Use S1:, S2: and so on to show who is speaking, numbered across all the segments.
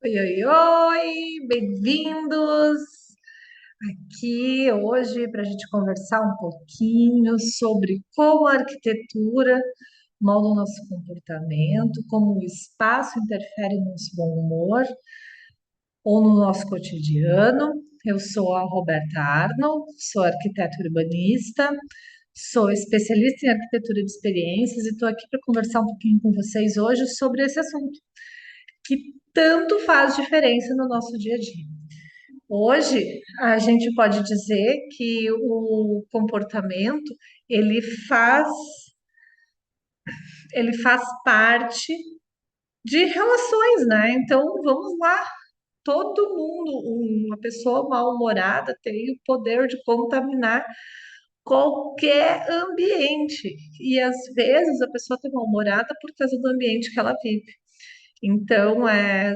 S1: Oi, oi, oi, bem-vindos aqui hoje para a gente conversar um pouquinho sobre como a arquitetura molda o nosso comportamento, como o espaço interfere no nosso bom humor ou no nosso cotidiano. Eu sou a Roberta Arnold, sou arquiteta urbanista, sou especialista em arquitetura de experiências e estou aqui para conversar um pouquinho com vocês hoje sobre esse assunto que tanto faz diferença no nosso dia a dia. Hoje, a gente pode dizer que o comportamento ele faz, ele faz parte de relações, né? Então, vamos lá. Todo mundo, uma pessoa mal-humorada tem o poder de contaminar qualquer ambiente. E às vezes a pessoa está mal-humorada por causa do ambiente que ela vive. Então,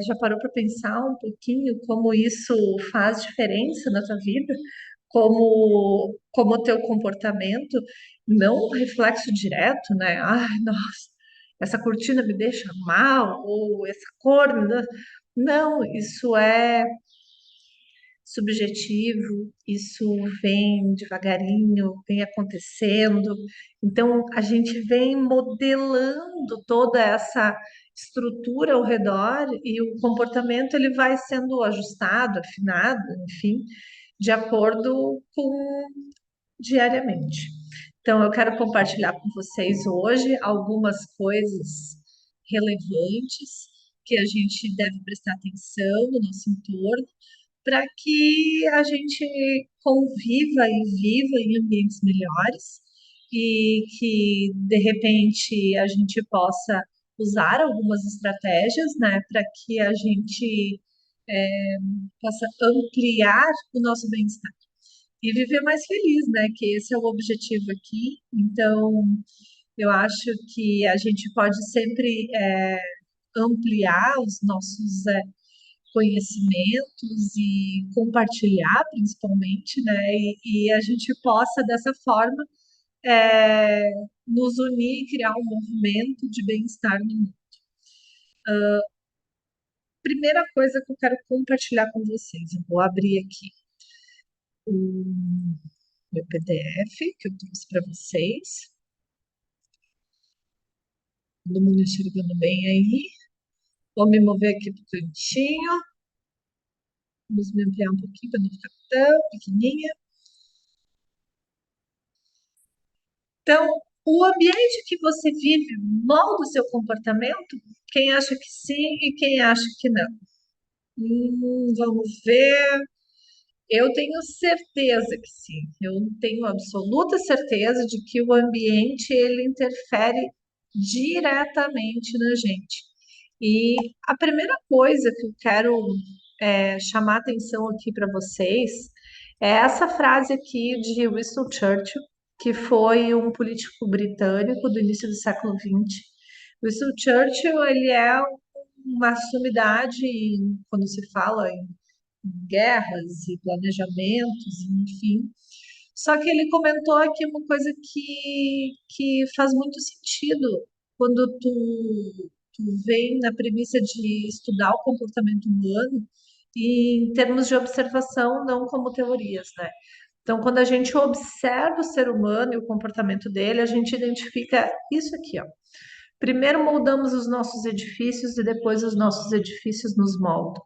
S1: já parou para pensar um pouquinho como isso faz diferença na tua vida? Como o teu comportamento, não um reflexo direto, né? Ai, nossa, essa cortina me deixa mal, ou essa cor me dá... Não, isso é subjetivo, isso vem devagarinho, vem acontecendo. Então, a gente vem modelando toda essa estrutura ao redor e o comportamento ele vai sendo ajustado, afinado, enfim, de acordo com diariamente. Então, eu quero compartilhar com vocês hoje algumas coisas relevantes que a gente deve prestar atenção no nosso entorno para que a gente conviva e viva em ambientes melhores e que, de repente, a gente possa usar algumas estratégias, né, para que a gente possa ampliar o nosso bem-estar e viver mais feliz, né, que esse é o objetivo aqui. Então, eu acho que a gente pode sempre ampliar os nossos conhecimentos e compartilhar, principalmente, né? E a gente possa, dessa forma, é, nos unir e criar um movimento de bem-estar no mundo. Primeira coisa que eu quero compartilhar com vocês, eu vou abrir aqui o meu PDF que eu trouxe para vocês. Todo mundo enxergando bem aí. Vou me mover aqui para o cantinho. Vamos me ampliar um pouquinho para não ficar tão pequenininha. Então, o ambiente que você vive molda o seu comportamento? Quem acha que sim e quem acha que não? Vamos ver. Eu tenho certeza que sim. Eu tenho absoluta certeza de que o ambiente ele interfere diretamente na gente. E a primeira coisa que eu quero chamar atenção aqui para vocês é essa frase aqui de Winston Churchill, que foi um político britânico do início do século XX. Winston Churchill, ele é uma sumidade quando se fala em guerras e planejamentos, enfim. Só que ele comentou aqui uma coisa que faz muito sentido quando tu vem na premissa de estudar o comportamento humano e em termos de observação, não como teorias, né? Então, quando a gente observa o ser humano e o comportamento dele, a gente identifica isso aqui, ó. Primeiro moldamos os nossos edifícios e depois os nossos edifícios nos moldam.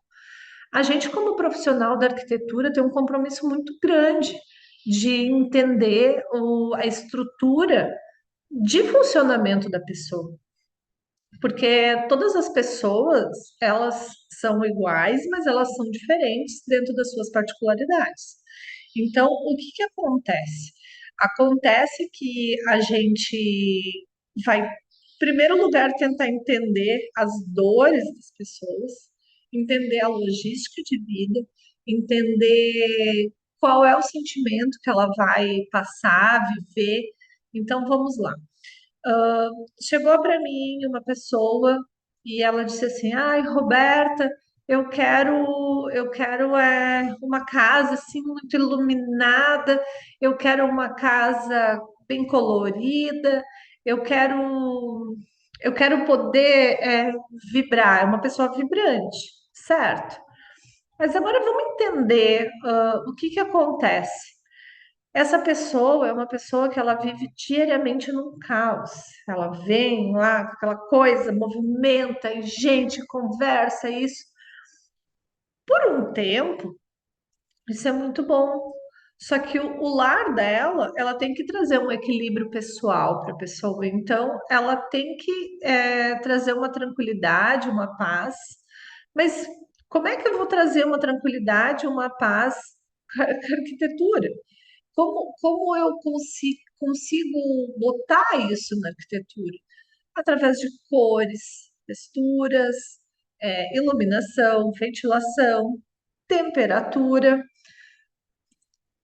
S1: A gente, como profissional da arquitetura, tem um compromisso muito grande de entender a estrutura de funcionamento da pessoa, porque todas as pessoas, elas são iguais, mas elas são diferentes dentro das suas particularidades. Então, o que que acontece? Acontece que a gente vai, em primeiro lugar, tentar entender as dores das pessoas, entender a logística de vida, entender qual é o sentimento que ela vai passar, viver. Então, vamos lá. Chegou para mim uma pessoa e ela disse assim: "Ai, Roberta, eu quero uma casa assim muito iluminada, eu quero uma casa bem colorida, eu quero eu quero poder vibrar." É uma pessoa vibrante, certo? Mas agora vamos entender o que que acontece. Essa pessoa é uma pessoa que ela vive diariamente num caos. Ela vem lá com aquela coisa, movimenta, e gente, conversa, isso. Por um tempo, isso é muito bom. Só que o lar dela, ela tem que trazer um equilíbrio pessoal para a pessoa. Então, ela tem que trazer uma tranquilidade, uma paz. Mas como é que eu vou trazer uma tranquilidade, uma paz com a arquitetura? Como eu consigo botar isso na arquitetura? Através de cores, texturas, iluminação, ventilação, temperatura.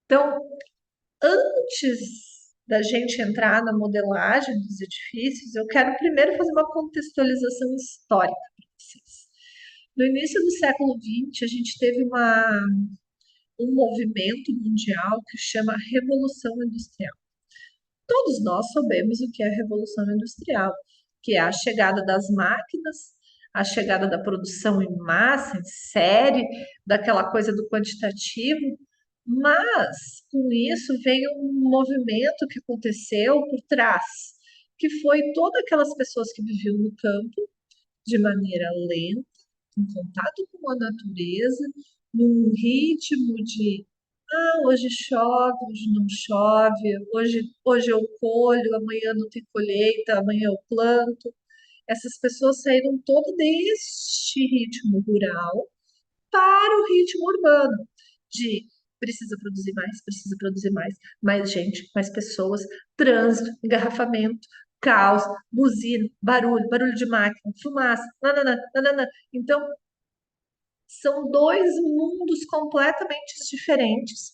S1: Então, antes da gente entrar na modelagem dos edifícios, eu quero primeiro fazer uma contextualização histórica para vocês. No início do século XX, a gente teve um movimento mundial que chama Revolução Industrial. Todos nós sabemos o que é a Revolução Industrial, que é a chegada das máquinas, a chegada da produção em massa, em série, daquela coisa do quantitativo, mas com isso veio um movimento que aconteceu por trás, que foi todas aquelas pessoas que viviam no campo de maneira lenta, em contato com a natureza, num ritmo de hoje chove, hoje não chove, hoje eu colho, amanhã não tem colheita, amanhã eu planto. Essas pessoas saíram todo deste ritmo rural para o ritmo urbano, de precisa produzir mais gente, mais pessoas, trânsito, engarrafamento, caos, buzina, barulho, barulho de máquina, fumaça, nananã, nananã. Então, são dois mundos completamente diferentes,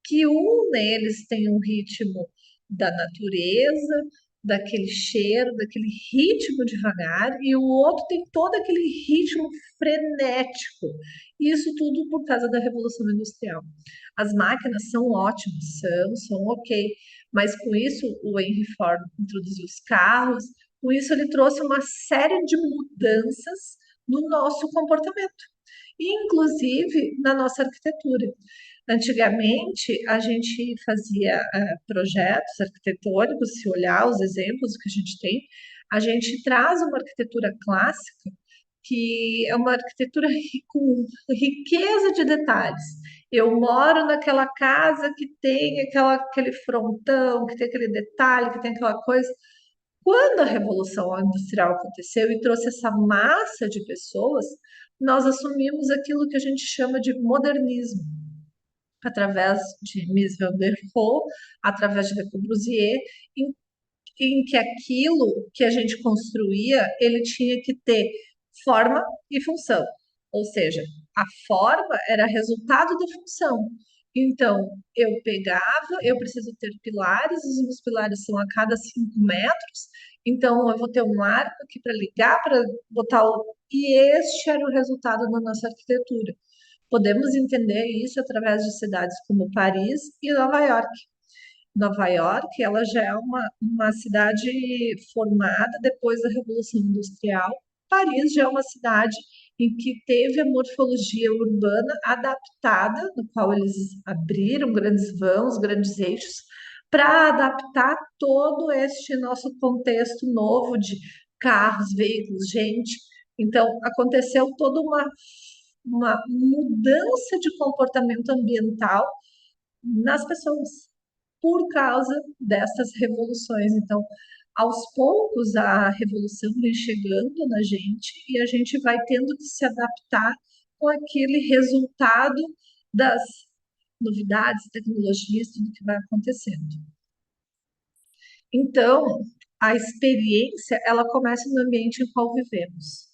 S1: que um deles tem um ritmo da natureza, daquele cheiro, daquele ritmo devagar, e o outro tem todo aquele ritmo frenético. Isso tudo por causa da Revolução Industrial. As máquinas são ótimas, são ok, mas com isso o Henry Ford introduziu os carros, com isso ele trouxe uma série de mudanças no nosso comportamento inclusive na nossa arquitetura. Antigamente, a gente fazia projetos arquitetônicos, se olhar os exemplos que a gente tem, a gente traz uma arquitetura clássica, que é uma arquitetura com riqueza de detalhes. Eu moro naquela casa que tem aquele frontão, que tem aquele detalhe, que tem aquela coisa. Quando a Revolução Industrial aconteceu e trouxe essa massa de pessoas, nós assumimos aquilo que a gente chama de modernismo, através de Mies van der Rohe, através de Le Corbusier, em, em que aquilo que a gente construía, ele tinha que ter forma e função. Ou seja, a forma era resultado da função. Então, eu preciso ter pilares, os meus pilares são a cada 5 metros, então eu vou ter um arco aqui para ligar, para botar o. E este era o resultado da nossa arquitetura. Podemos entender isso através de cidades como Paris e Nova York. Nova York, ela já é uma cidade formada depois da Revolução Industrial. Paris já é uma cidade em que teve a morfologia urbana adaptada, no qual eles abriram grandes vãos, grandes eixos, para adaptar todo este nosso contexto novo de carros, veículos, gente. Então, aconteceu toda uma mudança de comportamento ambiental nas pessoas por causa dessas revoluções. Então, aos poucos, a revolução vem chegando na gente e a gente vai tendo que se adaptar com aquele resultado das novidades, tecnologias, tudo que vai acontecendo. Então, a experiência, ela começa no ambiente em qual vivemos.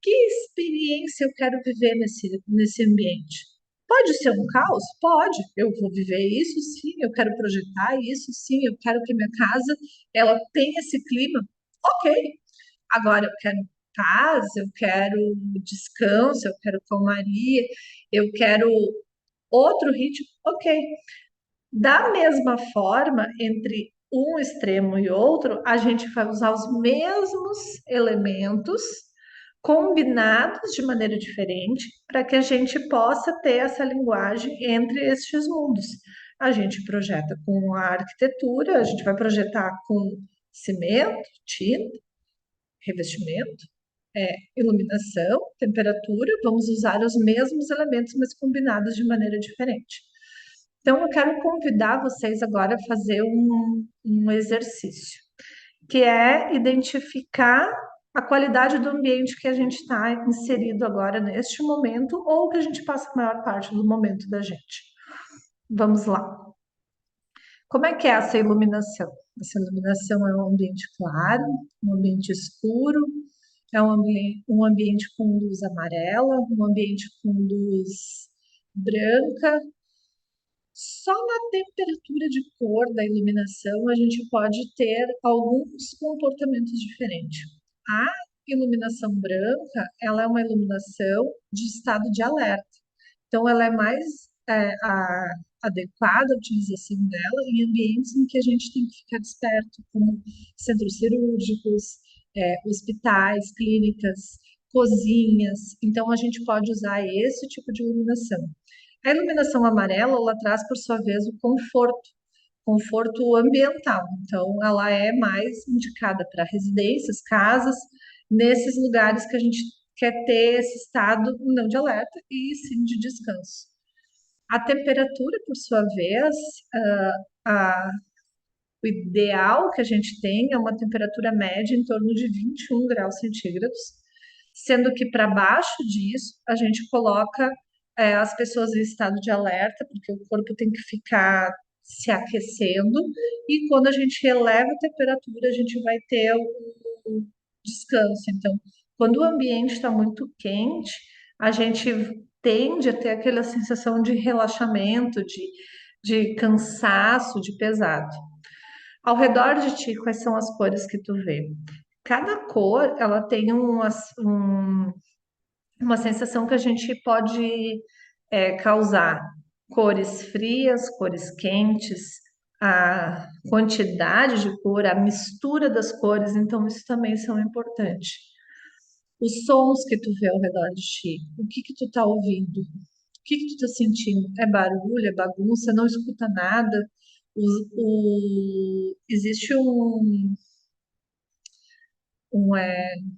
S1: Que experiência eu quero viver nesse ambiente? Pode ser um caos? Pode. Eu vou viver isso, sim. Eu quero projetar isso, sim. Eu quero que minha casa ela tenha esse clima. Ok. Agora eu quero paz, eu quero descanso, eu quero calmaria, eu quero outro ritmo. Ok. Da mesma forma, entre um extremo e outro, a gente vai usar os mesmos elementos combinados de maneira diferente para que a gente possa ter essa linguagem entre estes mundos. A gente projeta com a arquitetura, a gente vai projetar com cimento, tinta, revestimento, iluminação, temperatura, vamos usar os mesmos elementos, mas combinados de maneira diferente. Então, eu quero convidar vocês agora a fazer um exercício, que é identificar a qualidade do ambiente que a gente está inserido agora neste momento, ou que a gente passa a maior parte do momento da gente. Vamos lá. Como é que é essa iluminação? Essa iluminação é um ambiente claro, um ambiente escuro, é um ambiente com luz amarela, um ambiente com luz branca. Só na temperatura de cor da iluminação a gente pode ter alguns comportamentos diferentes. A iluminação branca, ela é uma iluminação de estado de alerta. Então, ela é mais adequada a utilização dela em ambientes em que a gente tem que ficar desperto, como centros cirúrgicos, hospitais, clínicas, cozinhas. Então, a gente pode usar esse tipo de iluminação. A iluminação amarela, ela traz, por sua vez, o conforto ambiental. Então, ela é mais indicada para residências, casas, nesses lugares que a gente quer ter esse estado não de alerta e sim de descanso. A temperatura, por sua vez, ah, a- o ideal que a gente tem é uma temperatura média em torno de 21 graus centígrados, sendo que para baixo disso a gente coloca as pessoas em estado de alerta, porque o corpo tem que ficar se aquecendo, e quando a gente eleva a temperatura, a gente vai ter o descanso. Então, quando o ambiente está muito quente, a gente tende a ter aquela sensação de relaxamento, de cansaço, de pesado. Ao redor de ti, quais são as cores que tu vê? Cada cor, ela tem uma sensação que a gente pode causar. Cores frias, cores quentes, a quantidade de cor, a mistura das cores, então isso também são importantes. Os sons que tu vê ao redor de ti, o que que tu tá ouvindo? O que que tu tá sentindo? É barulho, é bagunça, não escuta nada? Existe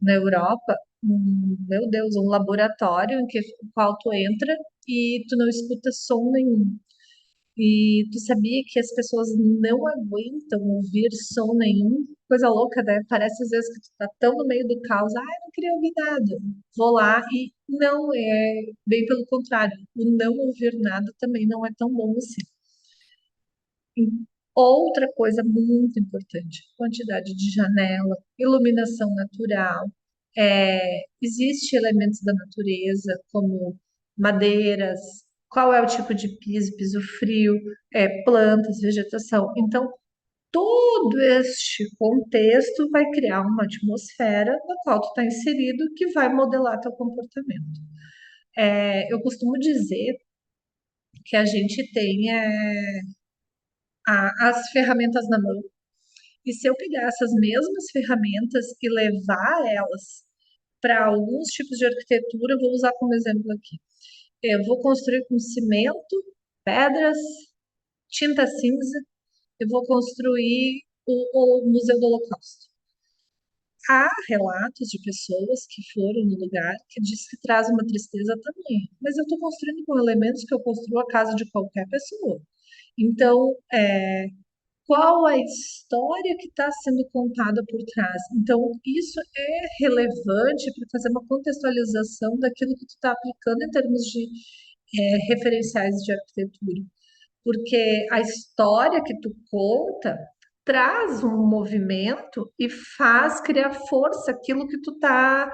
S1: na Europa, meu Deus, um laboratório em que o qual tu entra e tu não escuta som nenhum. E tu sabia que as pessoas não aguentam ouvir som nenhum? Coisa louca, né? Parece às vezes que tu tá tão no meio do caos, ah, eu não queria ouvir nada. Vou lá e não é, bem pelo contrário, o não ouvir nada também não é tão bom assim. E outra coisa muito importante, quantidade de janela, iluminação natural. Existe elementos da natureza, como madeiras, qual é o tipo de piso, piso frio, plantas, vegetação. Então, todo este contexto vai criar uma atmosfera na qual tu está inserido que vai modelar teu comportamento. Eu costumo dizer que a gente tem as ferramentas na mão. E se eu pegar essas mesmas ferramentas e levar elas para alguns tipos de arquitetura, eu vou usar como exemplo aqui. Eu vou construir com cimento, pedras, tinta cinza, eu vou construir o Museu do Holocausto. Há relatos de pessoas que foram no lugar que diz que traz uma tristeza também, mas eu estou construindo com elementos que eu construo a casa de qualquer pessoa. Então, qual a história que está sendo contada por trás. Então, isso é relevante para fazer uma contextualização daquilo que tu está aplicando em termos de referenciais de arquitetura. Porque a história que tu conta traz um movimento e faz criar força aquilo que tu está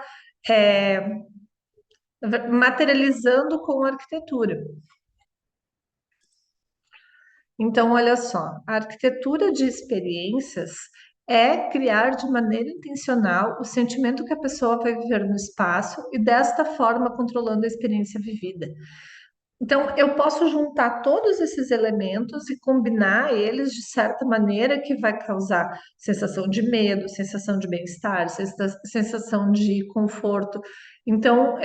S1: materializando com a arquitetura. Então, olha só, a arquitetura de experiências é criar de maneira intencional o sentimento que a pessoa vai viver no espaço e desta forma controlando a experiência vivida. Então, eu posso juntar todos esses elementos e combinar eles de certa maneira que vai causar sensação de medo, sensação de bem-estar, sensação de conforto. Então,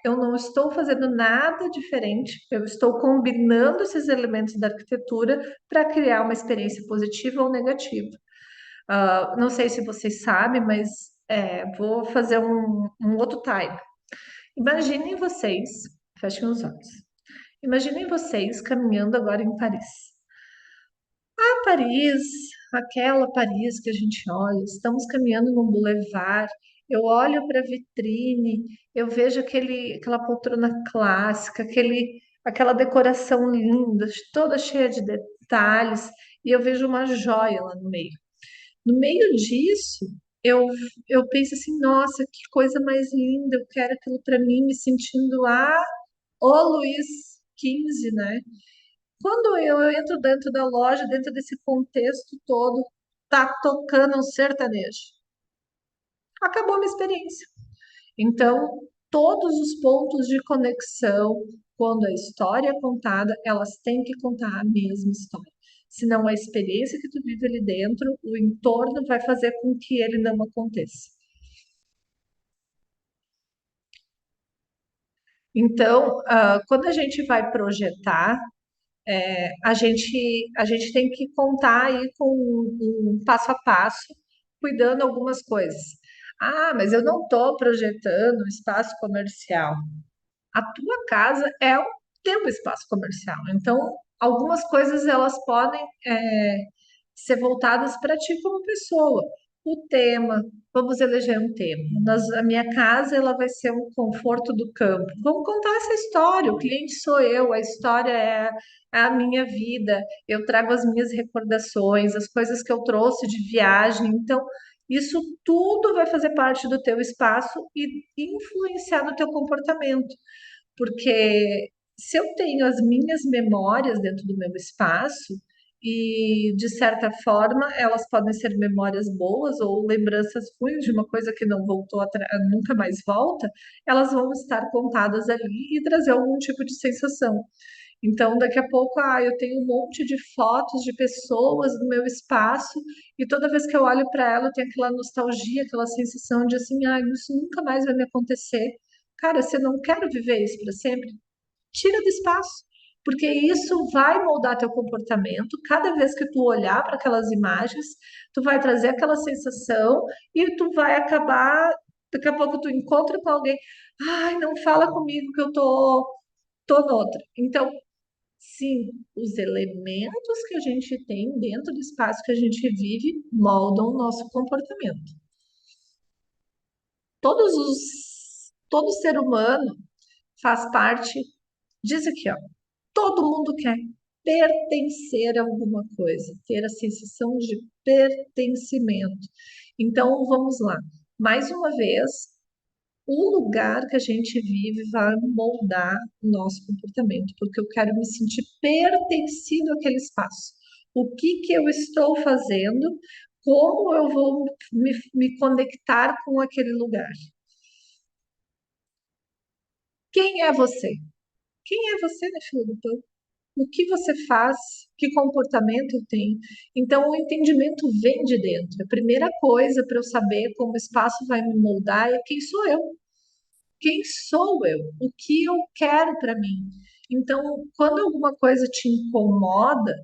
S1: eu não estou fazendo nada diferente, eu estou combinando esses elementos da arquitetura para criar uma experiência positiva ou negativa. Não sei se vocês sabem, mas vou fazer um outro time. Imaginem vocês, fechem os olhos. Imaginem vocês caminhando agora em Paris. Paris, aquela Paris que a gente olha, estamos caminhando num boulevard, eu olho para a vitrine, eu vejo aquela poltrona clássica, aquela decoração linda, toda cheia de detalhes, e eu vejo uma joia lá no meio. No meio disso, eu, eu penso assim, nossa, que coisa mais linda, eu quero aquilo para mim, me sentindo, o Luís XV, né? Quando eu entro dentro da loja, dentro desse contexto todo, tá tocando um sertanejo. Acabou a minha experiência. Então, todos os pontos de conexão, quando a história é contada, elas têm que contar a mesma história. Senão, a experiência que tu vive ali dentro, o entorno vai fazer com que ele não aconteça. Então, quando a gente vai projetar, a gente tem que contar aí com um passo a passo, cuidando algumas coisas. Ah, mas eu não estou projetando um espaço comercial. A tua casa é o teu espaço comercial. Então, algumas coisas elas podem ser voltadas para ti como pessoa. O tema, vamos eleger um tema. A minha casa ela vai ser um conforto do campo. Vamos contar essa história. O cliente sou eu, a história é a minha vida. Eu trago as minhas recordações, as coisas que eu trouxe de viagem. Então, isso tudo vai fazer parte do teu espaço e influenciar no teu comportamento. Porque se eu tenho as minhas memórias dentro do meu espaço, e de certa forma elas podem ser memórias boas ou lembranças ruins de uma coisa que não voltou, nunca mais volta, elas vão estar contadas ali e trazer algum tipo de sensação. Então, daqui a pouco, eu tenho um monte de fotos de pessoas no meu espaço, e toda vez que eu olho para ela, eu tenho aquela nostalgia, aquela sensação de assim, isso nunca mais vai me acontecer. Cara, se eu não quero viver isso para sempre, tira do espaço, porque isso vai moldar teu comportamento. Cada vez que tu olhar para aquelas imagens, tu vai trazer aquela sensação e tu vai acabar. Daqui a pouco tu encontra com alguém, ai, não fala comigo que eu tô noutra. Então, sim, os elementos que a gente tem dentro do espaço que a gente vive moldam o nosso comportamento. Todo ser humano faz parte, diz aqui, ó, todo mundo quer pertencer a alguma coisa, ter a sensação de pertencimento. Então, vamos lá. Mais uma vez, o lugar que a gente vive vai moldar o nosso comportamento, porque eu quero me sentir pertencido àquele espaço. O que que eu estou fazendo? Como eu vou me conectar com aquele lugar? Quem é você? Quem é você na fila do pão? O que você faz? Que comportamento tem? Então, o entendimento vem de dentro. A primeira coisa para eu saber como o espaço vai me moldar é quem sou eu. Quem sou eu? O que eu quero para mim? Então, quando alguma coisa te incomoda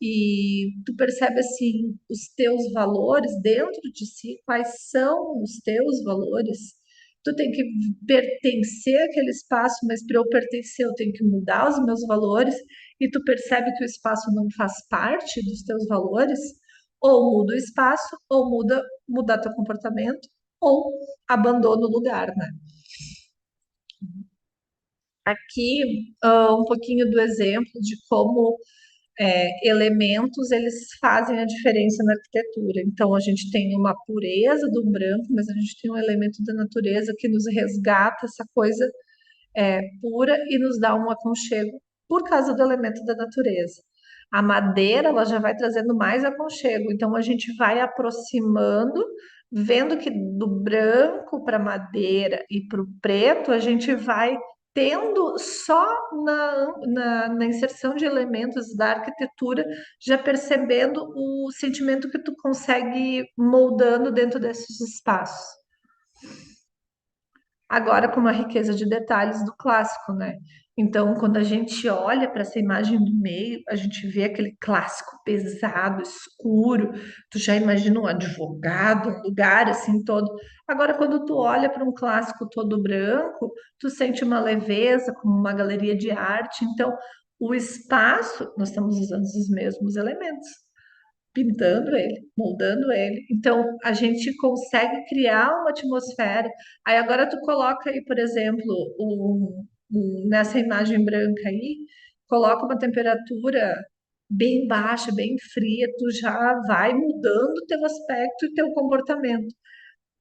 S1: e tu percebe assim os teus valores dentro de si, quais são os teus valores? Tu tem que pertencer àquele espaço, mas para eu pertencer, eu tenho que mudar os meus valores, e tu percebe que o espaço não faz parte dos teus valores, ou muda o espaço, ou muda teu comportamento, ou abandona o lugar, né? Aqui, um pouquinho do exemplo de como elementos eles fazem a diferença na arquitetura. Então, a gente tem uma pureza do branco, mas a gente tem um elemento da natureza que nos resgata essa coisa pura e nos dá um aconchego por causa do elemento da natureza. A madeira, ela já vai trazendo mais aconchego, então a gente vai aproximando, vendo que do branco para madeira e para o preto, a gente vai tendo só na inserção de elementos da arquitetura, já percebendo o sentimento que tu consegue moldando dentro desses espaços. Agora, com uma riqueza de detalhes do clássico, né? Então, quando a gente olha para essa imagem do meio, a gente vê aquele clássico pesado, escuro. Tu já imagina um advogado, um lugar assim todo. Agora, quando tu olha para um clássico todo branco, tu sente uma leveza, como uma galeria de arte. Então, o espaço, nós estamos usando os mesmos elementos, pintando ele, moldando ele. Então, a gente consegue criar uma atmosfera. Aí agora tu coloca aí, por exemplo, nessa imagem branca aí, coloca uma temperatura bem baixa, bem fria, tu já vai mudando o teu aspecto e teu comportamento.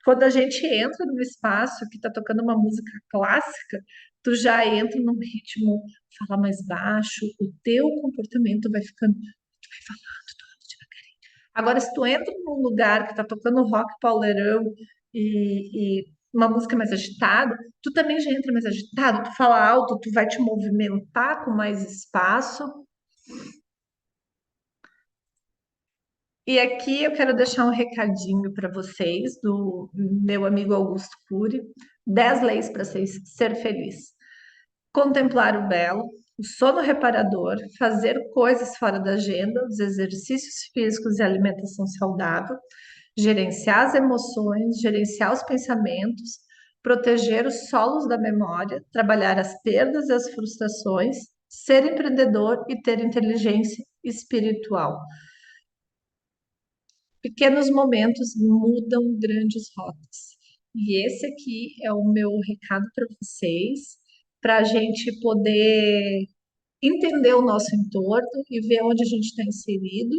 S1: Quando a gente entra num espaço que está tocando uma música clássica, tu já entra num ritmo, fala mais baixo, o teu comportamento vai ficando, tu vai falando todo devagar. Agora, se tu entra num lugar que tá tocando rock pauleirão e uma música mais agitada, tu também já entra mais agitado, tu fala alto, tu vai te movimentar com mais espaço. E aqui eu quero deixar um recadinho para vocês do meu amigo Augusto Cury, 10 leis para ser feliz. Contemplar o belo, o sono reparador, fazer coisas fora da agenda, os exercícios físicos e alimentação saudável, gerenciar as emoções, gerenciar os pensamentos, proteger os solos da memória, trabalhar as perdas e as frustrações, ser empreendedor e ter inteligência espiritual. Pequenos momentos mudam grandes rotas. E esse aqui é o meu recado para vocês, para a gente poder entender o nosso entorno e ver onde a gente está inserido,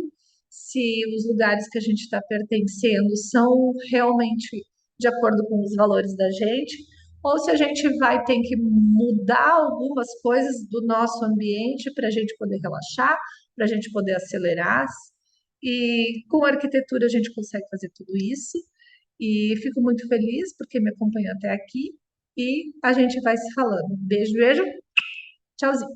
S1: se os lugares que a gente está pertencendo são realmente de acordo com os valores da gente, ou se a gente vai ter que mudar algumas coisas do nosso ambiente para a gente poder relaxar, para a gente poder acelerar. E com a arquitetura a gente consegue fazer tudo isso. E fico muito feliz porque me acompanhou até aqui. E a gente vai se falando. Beijo, beijo. Tchauzinho.